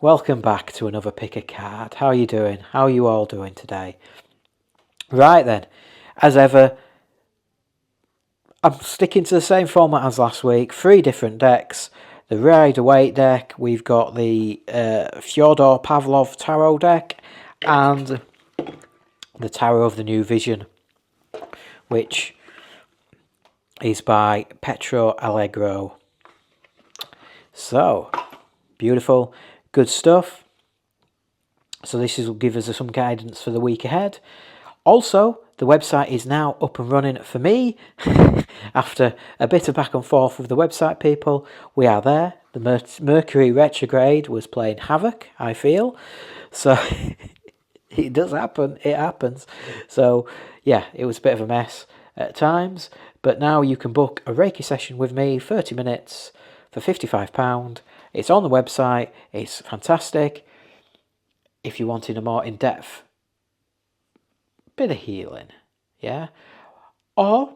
Welcome back to another pick a card. How are you doing? How are you all doing today? Right then, as ever, I'm sticking to the same format as last week. 3 different decks. The Rider-Waite deck, we've got the Fyodor Pavlov Tarot deck, and the Tarot of the New Vision, which is by Petro Allegro. So, beautiful, good stuff. So this will give us some guidance for the week ahead. Also, the website is now up and running for me. After a bit of back and forth with the website people, we are there. The Mercury retrograde was playing havoc, I feel. So it does happen. It happens. So yeah, it was a bit of a mess at times. But now you can book a Reiki session with me, 30 minutes for £55. It's on the website. It's fantastic. If you're wanting a more in-depth bit of healing, yeah. Or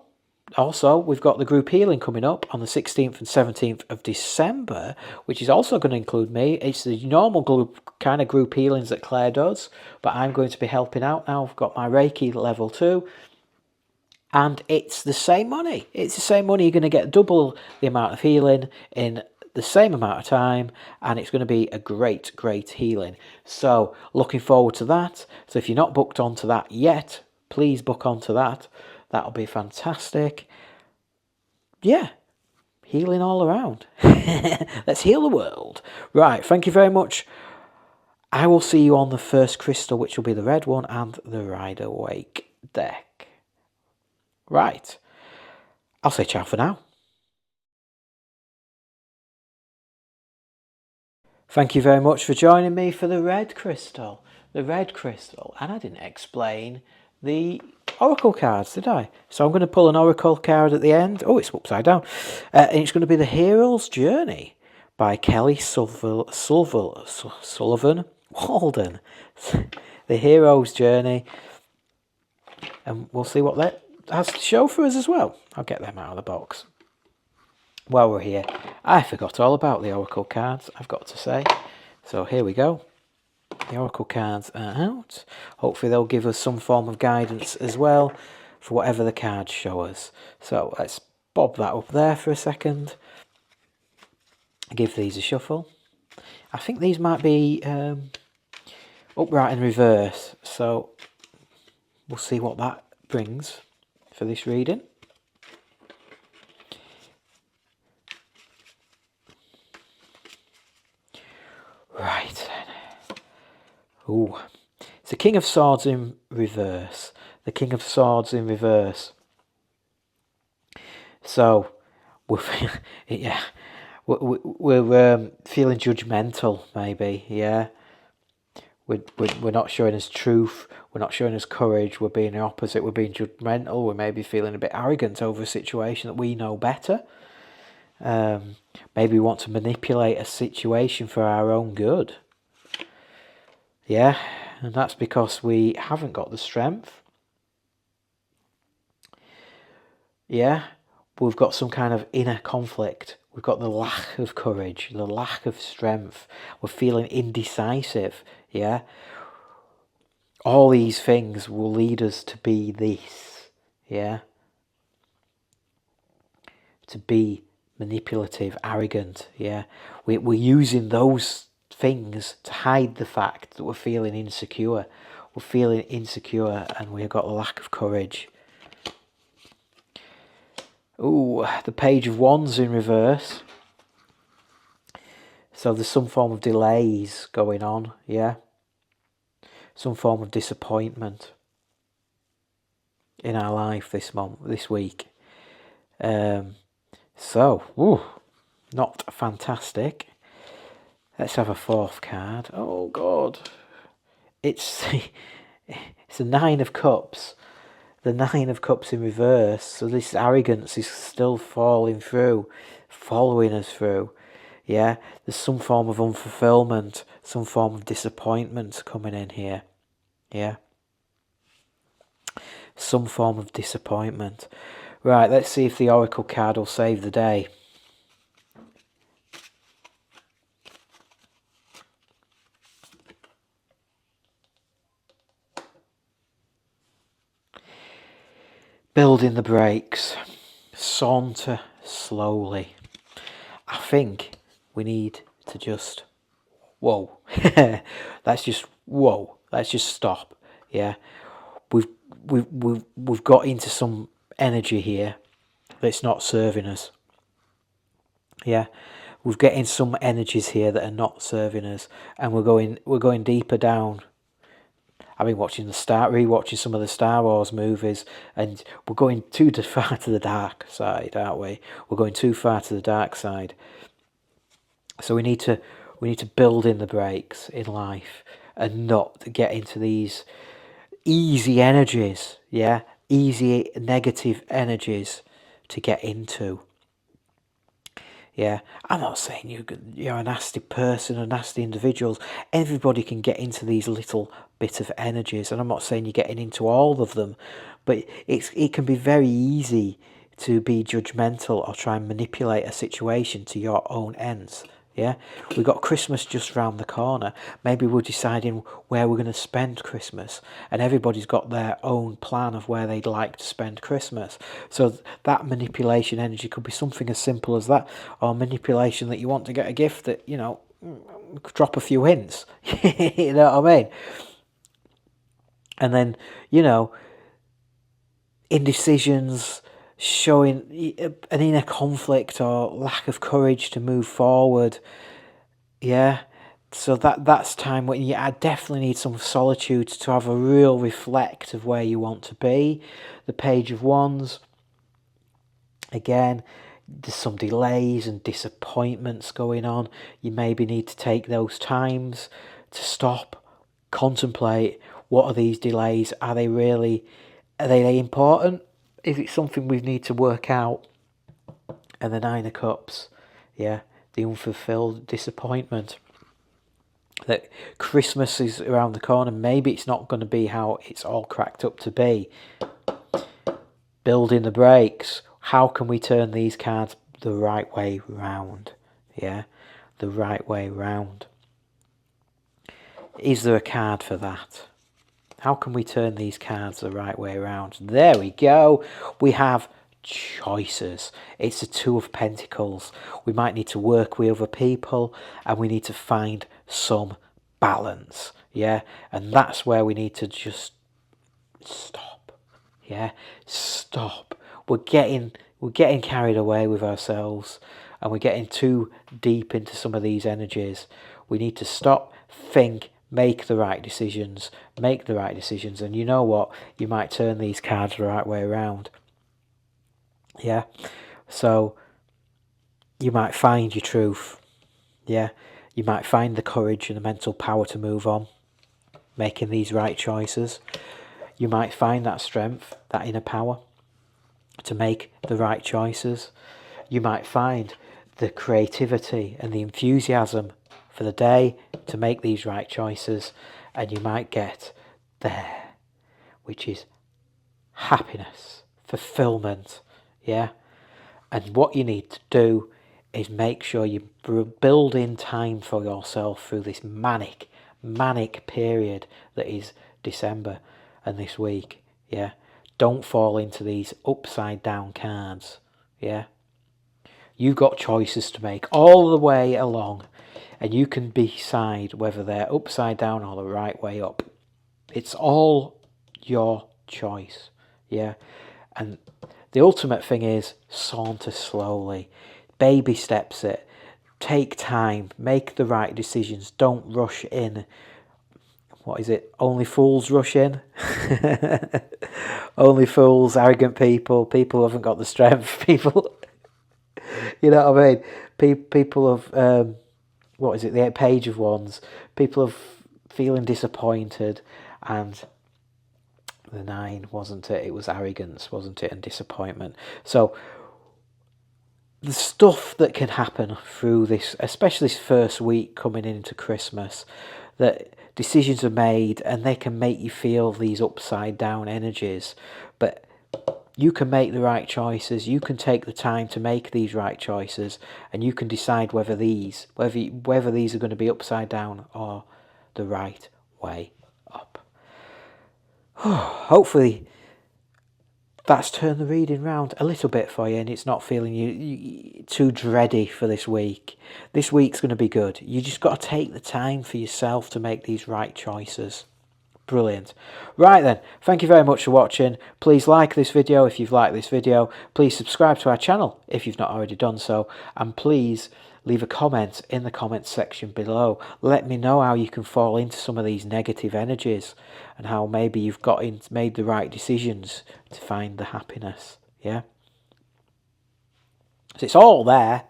also, we've got the group healing coming up on the 16th and 17th of December, which is also going to include me. It's the normal kind of group healings that Claire does, but I'm going to be helping out now. I've got my Reiki level 2, and it's the same money. It's the same money. You're going to get double the amount of healing in the same amount of time, and it's going to be a great healing. So looking forward to that. So if you're not booked onto that yet, please book onto that. That'll be fantastic. Yeah, healing all around. Let's heal the world. Right, thank you very much. I will see you on the first crystal, which will be the red one, and the Rider-Waite deck. Right, I'll say ciao for now. Thank you very much for joining me for the red crystal. The red crystal. And I didn't explain the oracle cards, did I? So I'm going to pull an oracle card at the end. Oh, it's upside down. And it's going to be The Hero's Journey by Kelly Sullivan Walden. The Hero's Journey. And we'll see what that has to show for us as well. I'll get them out of the box. While we're here, I forgot all about the oracle cards, I've got to say. So here we go. The oracle cards are out. Hopefully they'll give us some form of guidance as well for whatever the cards show us. So let's bob that up there for a second. Give these a shuffle. I think these might be upright and reverse. So we'll see what that brings for this reading. Right then. Ooh. It's the King of Swords in reverse. The King of Swords in reverse. So, we're feeling judgmental, maybe, yeah. We're not showing us truth. We're not showing us courage. We're being the opposite. We're being judgmental. We're maybe feeling a bit arrogant over a situation that we know better. Maybe we want to manipulate a situation for our own good. Yeah, and that's because we haven't got the strength. Yeah, we've got some kind of inner conflict. We've got the lack of courage, the lack of strength. We're feeling indecisive. Yeah, all these things will lead us to be this. Yeah, to be manipulative, arrogant, yeah. We're using those things to hide the fact that we're feeling insecure. We're feeling insecure and we've got a lack of courage. Ooh, the Page of Wands in reverse. So there's some form of delays going on, yeah. Some form of disappointment in our life this week. So, not fantastic. Let's have a fourth card. Oh God, it's the Nine of Cups. The Nine of Cups in reverse. So this arrogance is still following us through. Yeah, there's some form of unfulfillment, some form of disappointment coming in here. Yeah, some form of disappointment. Right, let's see if the Oracle card will save the day. Building the brakes. Saunter slowly. I think we need to just, whoa. Let's just stop. Yeah. We've we've got into some energy here that's not serving us. Yeah. We've getting some energies here that are not serving us, and we're going deeper down. I've been rewatching some of the Star Wars movies, and we're going too far to the dark side, aren't we? We're going too far to the dark side. So we need to build in the brakes in life and not get into these easy energies, yeah, easy negative energies to get into. Yeah, I'm not saying you're a nasty person, a nasty individual. Everybody can get into these little bit of energies, and I'm not saying you're getting into all of them, but it can be very easy to be judgmental or try and manipulate a situation to your own ends. Yeah, we've got Christmas just round the corner. Maybe we're deciding where we're going to spend Christmas, and everybody's got their own plan of where they'd like to spend Christmas. So that manipulation energy could be something as simple as that, or manipulation that you want to get a gift that, drop a few hints. You know what I mean? And then, indecisions, showing an inner conflict or lack of courage to move forward. Yeah. So that's time when I definitely need some solitude to have a real reflect of where you want to be. The Page of Wands. Again, there's some delays and disappointments going on. You maybe need to take those times to stop, contemplate, what are these delays? Are they important? Is it something we need to work out? And the Nine of Cups, yeah, the unfulfilled disappointment. That Christmas is around the corner. Maybe it's not going to be how it's all cracked up to be. Building the brakes. How can we turn these cards the right way round? Yeah, the right way round. Is there a card for that? How can we turn these cards the right way around? There we go. We have choices. It's the Two of Pentacles. We might need to work with other people, and we need to find some balance. Yeah, and that's where we need to just stop. Yeah, stop. We're getting carried away with ourselves, and we're getting too deep into some of these energies. We need to stop, think, make the right decisions, and you know what? You might turn these cards the right way around. Yeah, so you might find your truth. Yeah, you might find the courage and the mental power to move on, making these right choices. You might find that strength, that inner power to make the right choices. You might find the creativity and the enthusiasm for the day to make these right choices, and you might get there, which is happiness, fulfillment. Yeah, and what you need to do is make sure you build in time for yourself through this manic period that is December and this week. Yeah, don't fall into these upside down cards. Yeah, you've got choices to make all the way along, and you can decide whether they're upside down or the right way up. It's all your choice. Yeah, and the ultimate thing is saunter slowly, baby steps it, take time, make the right decisions, don't rush in. What is it? Only fools rush in. Only fools, arrogant people who haven't got the strength, people. You know what I mean? People of what is it? The Page of Wands. People of feeling disappointed, and the Nine, wasn't it? It was arrogance, wasn't it? And disappointment. So the stuff that can happen through this, especially this first week coming into Christmas, that decisions are made and they can make you feel these upside down energies, but you can make the right choices. You can take the time to make these right choices, and you can decide whether these are going to be upside down or the right way up. Hopefully that's turned the reading round a little bit for you, and it's not feeling you too dready for this week. This week's going to be good. You just got to take the time for yourself to make these right choices. Brilliant. Right then, thank you very much for watching. Please like this video if you've liked this video. Please subscribe to our channel if you've not already done so. And please leave a comment in the comments section below. Let me know how you can fall into some of these negative energies and how maybe you've made the right decisions to find the happiness. Yeah? So it's all there.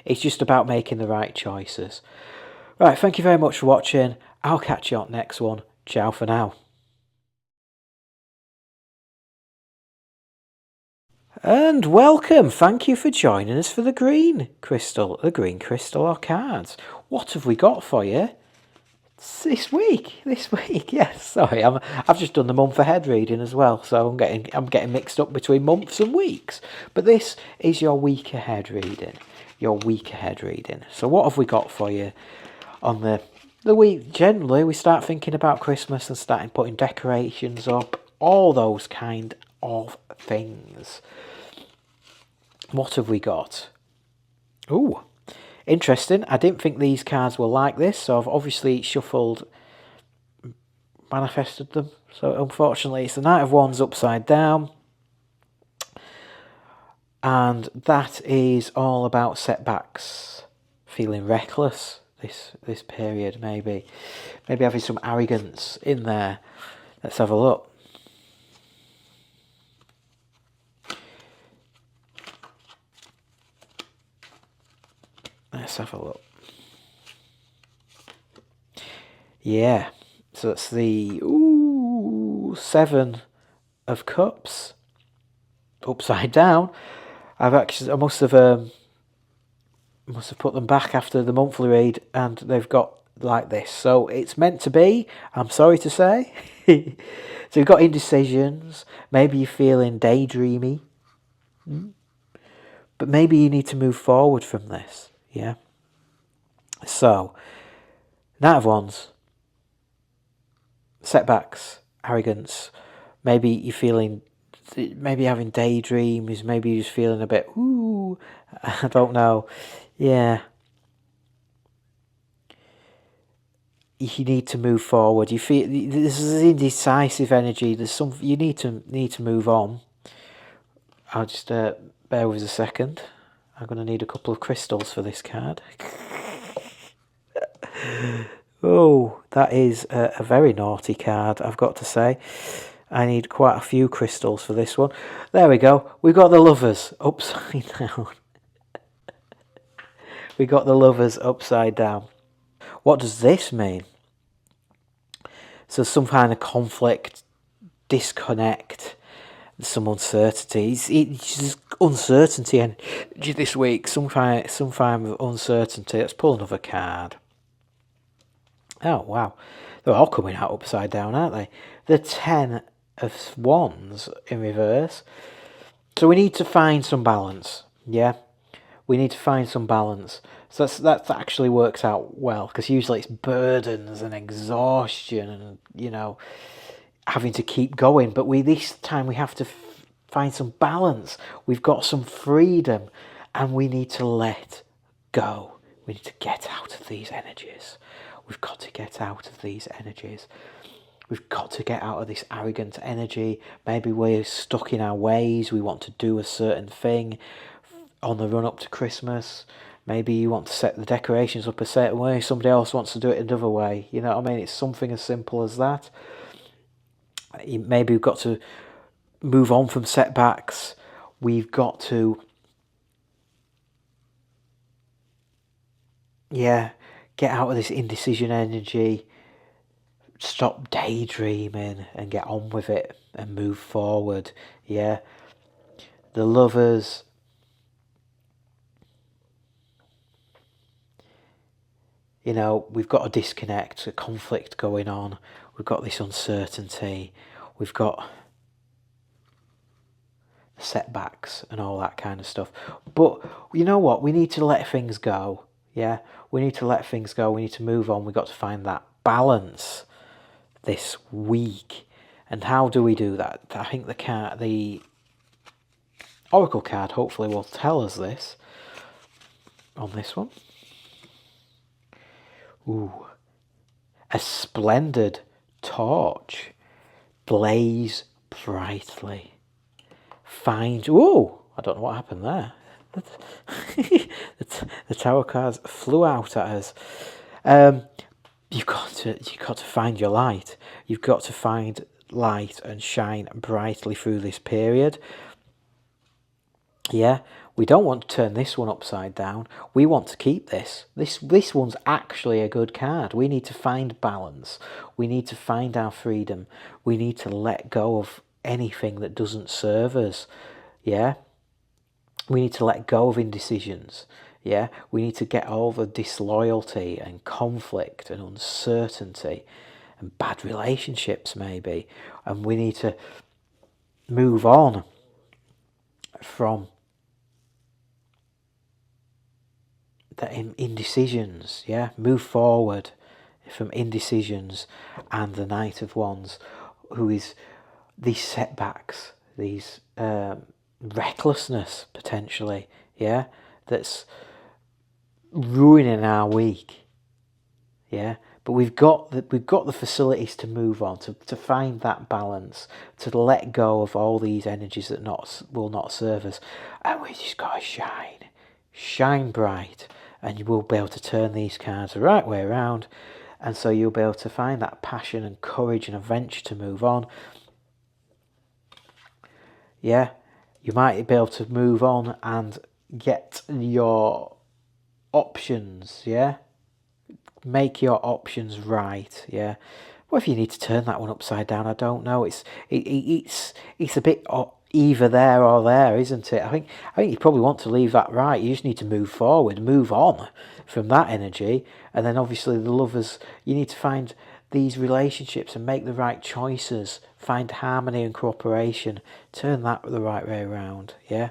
It's just about making the right choices. Right, thank you very much for watching. I'll catch you on the next one. Ciao for now. And welcome. Thank you for joining us for the green crystal or cards. What have we got for you this week? Yes. Sorry, I've just done the month ahead reading as well, so I'm getting mixed up between months and weeks. But this is your week ahead reading. So what have we got for you on the week? Generally, we start thinking about Christmas and starting putting decorations up, all those kind of things. What have we got? Ooh, interesting. I didn't think these cards were like this, so I've obviously manifested them. So unfortunately, it's the Knight of Wands upside down. And that is all about setbacks, feeling reckless this period, maybe having some arrogance in there. Let's have a look. Let's have a look. Yeah, so that's the Seven of Cups upside down. I must have put them back after the monthly read, and they've got like this. So it's meant to be. I'm sorry to say. So you've got indecisions. Maybe you're feeling daydreamy, but maybe you need to move forward from this. Yeah. So, Knight of Wands, setbacks, arrogance. Maybe you're feeling, maybe having daydreams. Maybe you're just feeling a bit, I don't know. Yeah. You need to move forward. You feel this is indecisive energy. There's some you need to move on. I'll just bear with us a second. I'm going to need a couple of crystals for this card. Oh, that is a very naughty card, I've got to say. I need quite a few crystals for this one. There we go. We've got the Lovers upside down. We got the Lovers upside down. What does this mean? So some kind of conflict, disconnect, some uncertainty. It's just uncertainty and this week. Some kind of uncertainty. Let's pull another card. Oh wow, they're all coming out upside down, aren't they? The Ten of Wands in reverse. So we need to find some balance. Yeah, we need to find some balance. So that actually works out well, because usually it's burdens and exhaustion and having to keep going. But this time we have to find some balance. We've got some freedom, and we need to let go. We need to get out of these energies. We've got to get out of these energies. We've got to get out of this arrogant energy. Maybe we're stuck in our ways. We want to do a certain thing on the run up to Christmas. Maybe you want to set the decorations up a certain way. Somebody else wants to do it another way. You know what I mean? It's something as simple as that. Maybe we've got to move on from setbacks. We've got to, get out of this indecision energy. Stop daydreaming and get on with it and move forward. Yeah. The Lovers. We've got a disconnect, a conflict going on. We've got this uncertainty. We've got setbacks and all that kind of stuff. But you know what? We need to let things go. Yeah, we need to let things go. We need to move on. We've got to find that balance this week. And how do we do that? I think the oracle card hopefully will tell us this on this one. Ooh, a splendid torch, blaze brightly. Find, ooh, I don't know what happened there. The tower cards flew out at us. You've got to find your light. You've got to find light and shine brightly through this period. Yeah, we don't want to turn this one upside down. We want to keep this. This one's actually a good card. We need to find balance. We need to find our freedom. We need to let go of anything that doesn't serve us. Yeah, we need to let go of indecisions. Yeah, we need to get over disloyalty and conflict and uncertainty and bad relationships maybe. And we need to move on from the indecisions. Yeah, move forward from indecisions and the Knight of Wands, who is these setbacks, these recklessness potentially, yeah, that's ruining our week. Yeah, but we've got the facilities to move on, to find that balance, to let go of all these energies that will not serve us, and we just got to shine bright, and you will be able to turn these cards the right way around, and so you'll be able to find that passion and courage and adventure to move on. Yeah, you might be able to move on and get your options, yeah? Make your options right, yeah? Well, if you need to turn that one upside down, I don't know. It's a bit either there or there, isn't it? I think you probably want to leave that right. You just need to move forward, move on from that energy. And then obviously the lovers, you need to find these relationships and make the right choices, find harmony and cooperation, turn that the right way around, yeah?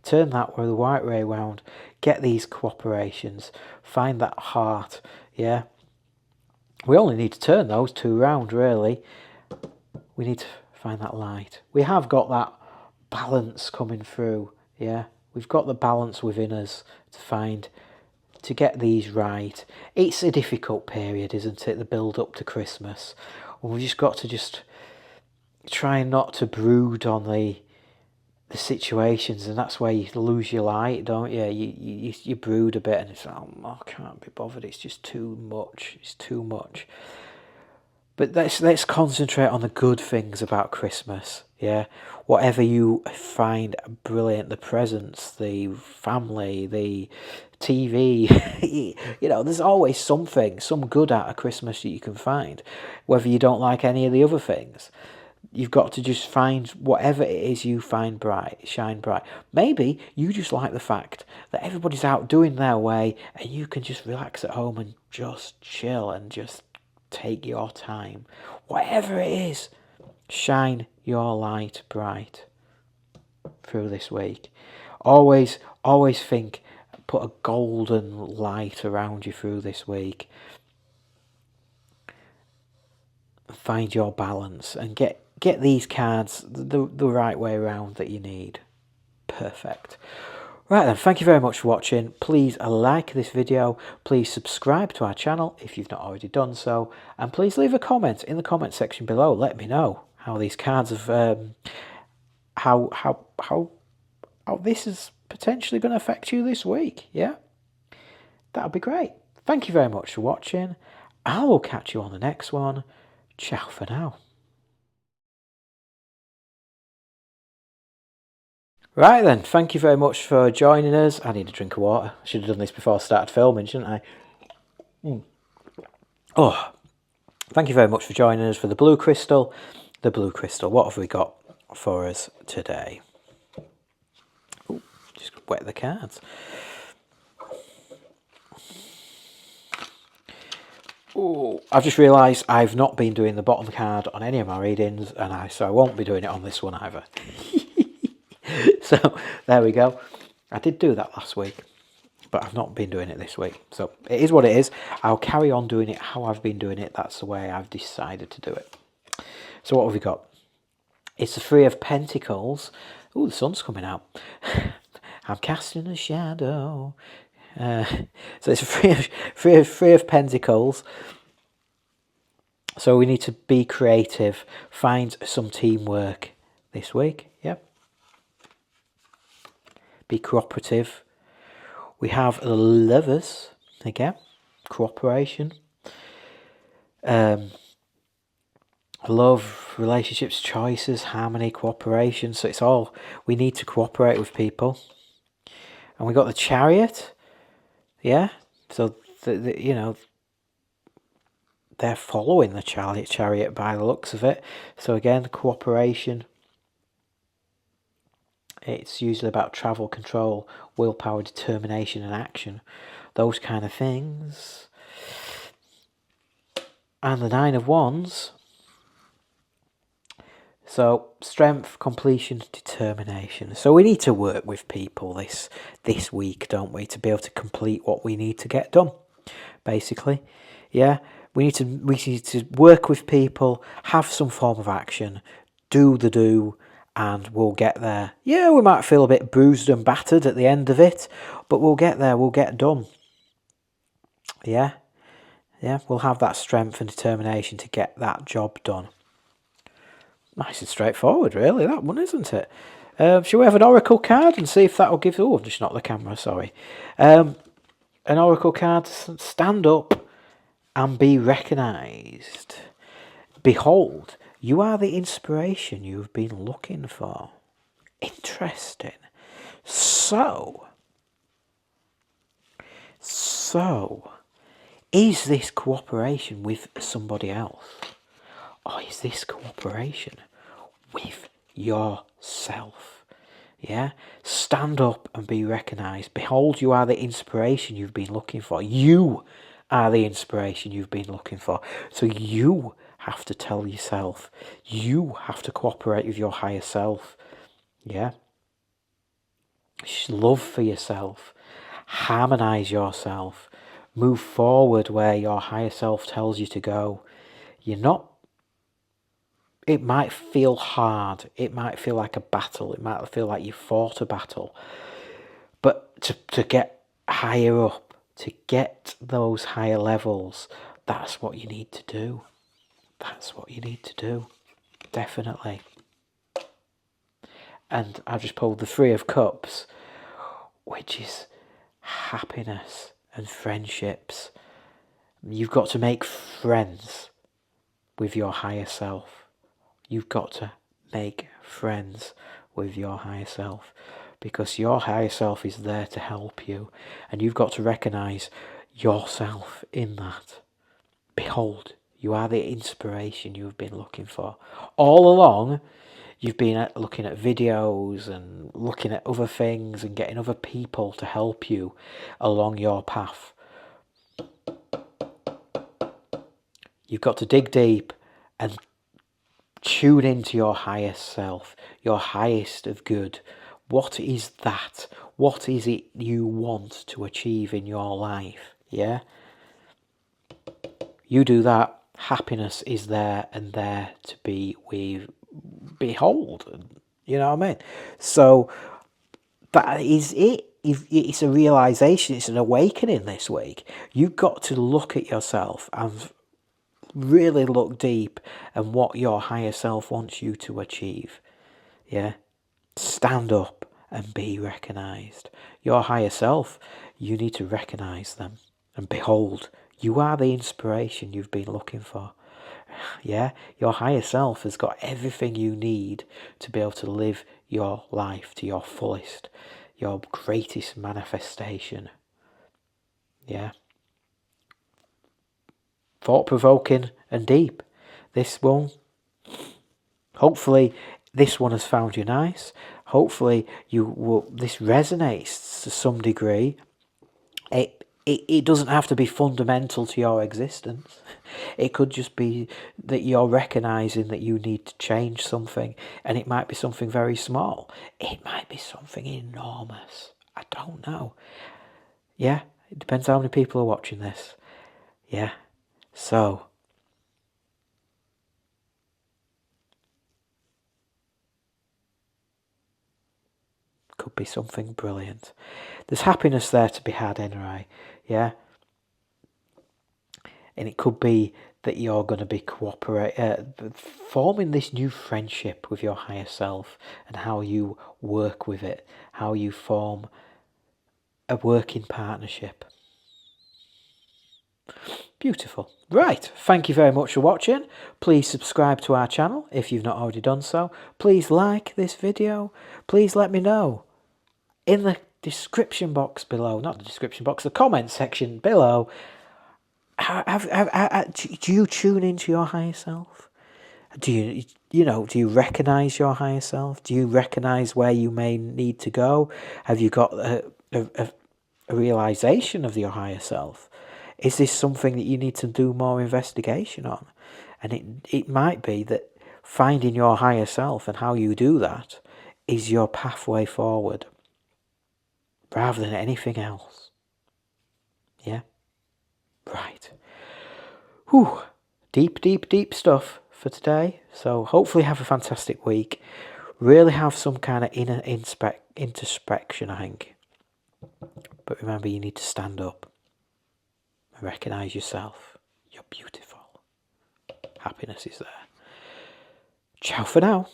Turn that the right way around, get these cooperations, find that heart, yeah? We only need to turn those two round, really. We need to find that light. We have got that balance coming through, yeah? We've got the balance within us to get these right. It's a difficult period, isn't it? The build up to Christmas. We've just got to try not to brood on the situations, and that's where you lose your light, don't you? You brood a bit, and it's like, oh, I can't be bothered. It's just too much. It's too much. But let's concentrate on the good things about Christmas. Yeah, whatever you find brilliant, the presents, the family, the TV, you know, there's always some good out of Christmas that you can find, whether you don't like any of the other things. You've got to just find whatever it is you find bright, shine bright. Maybe you just like the fact that everybody's out doing their way and you can just relax at home and just chill and just take your time. Whatever it is, shine your light bright through this week. Always think, put a golden light around you through this week. Find your balance and get these cards the right way around that you need. Perfect. Right then, thank you very much for watching. Please like this video. Please subscribe to our channel if you've not already done so. And please leave a comment in the comment section below. Let me know how these cards have, how this is potentially going to affect you this week. Yeah, that would be great. Thank you very much for watching. I will catch you on the next one. Ciao for now. Right then, thank you very much for joining us. I need a drink of water. I should have done this before I started filming, shouldn't I? Oh, thank you very much for joining us for the blue crystal. The blue crystal, what have we got for us today? Ooh, just wet the cards. Oh, I've just realised I've not been doing the bottom card on any of my readings, and so I won't be doing it on this one either. So there we go. I did do that last week, but I've not been doing it this week. So it is what it is. I'll carry on doing it how I've been doing it. That's the way I've decided to do it. So what have we got? It's the Three of Pentacles. Ooh, the sun's coming out. I'm casting a shadow. So it's free of pentacles. So we need to be creative, find some teamwork this week. Yep. Be cooperative. We have the Lovers again, cooperation. Love, relationships, choices, harmony, cooperation. So it's all, we need to cooperate with people. And we got the Chariot. Yeah. So you know, they're following the chariot by the looks of it. So again, cooperation. It's usually about travel, control, willpower, determination, and action. Those kind of things. And the Nine of Wands. So strength, completion, determination. So we need to work with people this week, don't we, to be able to complete what we need to get done. Basically, yeah. We need to work with people, have some form of action, do, and we'll get there. Yeah, we might feel a bit bruised and battered at the end of it, but we'll get there. We'll get done. Yeah, we'll have that strength and determination to get that job done. Nice and straightforward, really, that one, isn't it? Shall we have an oracle card and see if that will give... Oh, I've just knocked the camera, sorry. An oracle card, stand up and be recognised. Behold, you are the inspiration you've been looking for. Interesting. So, is this cooperation with somebody else? Or is this cooperation with yourself? Yeah? Stand up and be recognised. Behold, you are the inspiration you've been looking for. You are the inspiration you've been looking for. So you have to tell yourself. You have to cooperate with your higher self. Yeah? Love for yourself. Harmonise yourself. Move forward where your higher self tells you to go. You're not... It might feel hard. It might feel like a battle. It might feel like you fought a battle. But to get higher up, to get those higher levels, that's what you need to do. That's what you need to do. Definitely. And I've just pulled the Three of Cups, which is happiness and friendships. You've got to make friends with your higher self. You've got to make friends with your higher self, because your higher self is there to help you, and you've got to recognise yourself in that. Behold, you are the inspiration you've been looking for. All along, you've been looking at videos and looking at other things and getting other people to help you along your path. You've got to dig deep and tune into your highest self, your highest of good. What is that? What is it you want to achieve in your life? Yeah? You do that, happiness is there and there to be with, behold. You know what I mean? So that is it. It's a realisation, it's an awakening this week. You've got to look at yourself and really look deep and what your higher self wants you to achieve. Yeah? Stand up and be recognised. Your higher self, you need to recognise them. And behold, you are the inspiration you've been looking for. Yeah? Your higher self has got everything you need to be able to live your life to your fullest, your greatest manifestation. Yeah? Thought-provoking and deep. This one, hopefully this one has found you nice. Hopefully this resonates to some degree. It doesn't have to be fundamental to your existence. It could just be that you're recognising that you need to change something, and it might be something very small. It might be something enormous. I don't know. Yeah, it depends how many people are watching this. Yeah, so could be something brilliant. There's happiness there to be had anyway, yeah? And it could be that you're going to be forming this new friendship with your higher self, and how you work with it, how you form a working partnership. Beautiful. Right, thank you very much for watching. Please subscribe to our channel if you've not already done so. Please like this video. Please let me know in the description box below, not the description box, the comment section below. Do you tune into your higher self? Do you recognize your higher self? Do you recognize where you may need to go? Have you got a realization of your higher self? Is this something that you need to do more investigation on? And it might be that finding your higher self and how you do that is your pathway forward, rather than anything else. Yeah? Right. Whew. Deep stuff for today. So hopefully have a fantastic week. Really have some kind of inner introspection, I think. But remember, you need to stand up and recognise yourself. You're beautiful. Happiness is there. Ciao for now.